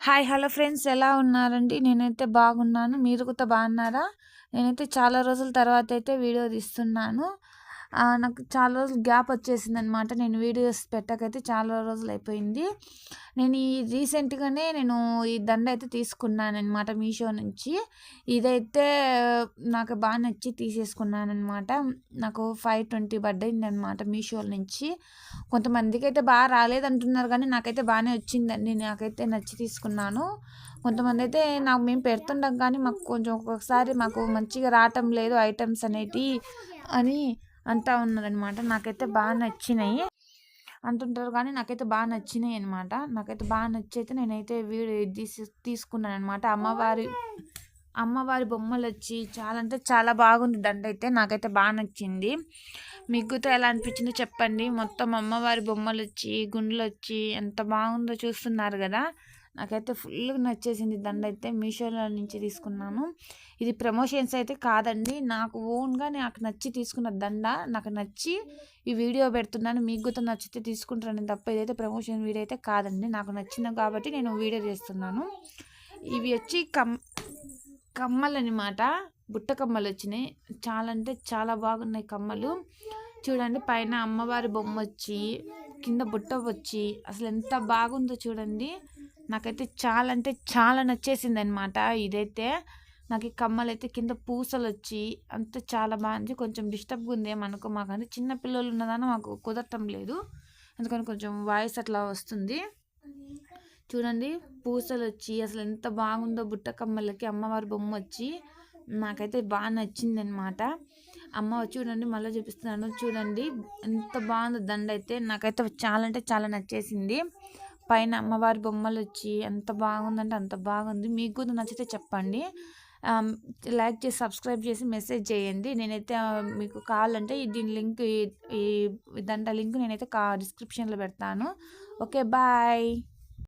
Hi hello friends, ఎలా ఉన్నారండి? నేనైతే బాగున్నాను. మీరు కూడా బాగున్నారా? నేనైతే చాలా రోజుల తర్వాత అయితే వీడియో తీస్తున్నాను. నాకు చాలా రోజులు గ్యాప్ వచ్చేసిందనమాట. నేను వీడియోస్ పెట్టకైతే చాలా రోజులు అయిపోయింది. నేను రీసెంట్గానే ఈ దండ అయితే తీసుకున్నానమాట మీషో నుంచి. ఇదైతే నాకు బాగా నచ్చి తీసేసుకున్నానమాట. నాకు 520 పడ్డయిందనమాట మీషో నుంచి. కొంతమందికి అయితే బాగా రాలేదంటున్నారు, కానీ నాకైతే బాగానే వచ్చిందండి. నాకైతే నచ్చి తీసుకున్నాను. కొంతమంది అయితే మేము పెడుతుంటాం, కానీ మాకు కొంచెం ఒక్కొక్కసారి మాకు మంచిగా రావటం లేదు ఐటమ్స్ అనేటివి అని అంటా ఉన్నారనమాట. నాకైతే బాగా నచ్చినాయి అంటుంటారు, కానీ నాకైతే బాగా నచ్చినాయి అనమాట. నాకైతే బాగా నచ్చైతే నేనైతే వీడియో తీసుకున్నాను అనమాట. అమ్మవారి బొమ్మలు వచ్చి చాలా అంటే చాలా బాగుంది దండ అయితే. నాకైతే బాగా నచ్చింది. మీకు ఎలా అనిపించిందో చెప్పండి. మొత్తం అమ్మవారి బొమ్మలు వచ్చి గుండ్లు వచ్చి ఎంత బాగుందో చూస్తున్నారు కదా. నాకైతే ఫుల్గా నచ్చేసింది దండ అయితే. మీషోలో నుంచి తీసుకున్నాను. ఇది ప్రమోషన్స్ అయితే కాదండి, నాకు ఓన్గా నాకు నచ్చి తీసుకున్న దండ. నాకు నచ్చి ఈ వీడియో పెడుతున్నాను. మీకు కూడా నచ్చితే తీసుకుంటారని తప్ప ఇదైతే ప్రమోషన్ వీడియో అయితే కాదండి. నాకు నచ్చింది కాబట్టి నేను వీడియో చేస్తున్నాను. ఇవి వచ్చి కమ్మలు అనమాట. బుట్ట కమ్మలు వచ్చినాయి. చాలా అంటే చాలా బాగున్నాయి కమ్మలు. చూడండి, పైన అమ్మవారి బొమ్మ వచ్చి కింద బుట్ట వచ్చి అసలు ఎంత బాగుందో చూడండి. నాకైతే చాలా అంటే చాలా నచ్చేసింది అనమాట. ఇదైతే నాకు ఈ కమ్మలు అయితే కింద పూసలు వచ్చి అంత చాలా బాగుంది. కొంచెం డిస్టర్బ్గా ఉంది ఏమనుకో, మాకంటే చిన్న పిల్లలు ఉన్నదాన్ని మాకు కుదరటం లేదు, అందుకని కొంచెం వాయిస్ అట్లా వస్తుంది. చూడండి, పూసలు వచ్చి అసలు ఎంత బాగుందో. బుట్ట కమ్మలకి అమ్మవారి బొమ్మ వచ్చి నాకైతే బాగా నచ్చింది అనమాట. అమ్మ చూడండి, మళ్ళీ చూపిస్తున్నాను చూడండి ఎంత బాగుందో దండ అయితే. నాకైతే చాలా అంటే చాలా నచ్చేసింది. పైన అమ్మవారి బొమ్మలు వచ్చి ఎంత బాగుందంటే అంత బాగుంది. మీకు కూడా నచ్చితే చెప్పండి. లైక్ చేసి సబ్స్క్రైబ్ చేసి మెసేజ్ చేయండి. నేనైతే మీకు కావాలంటే దీని లింక్, ఈ దండ లింక్ నేనైతే డిస్క్రిప్షన్లో పెడతాను. Okay, bye.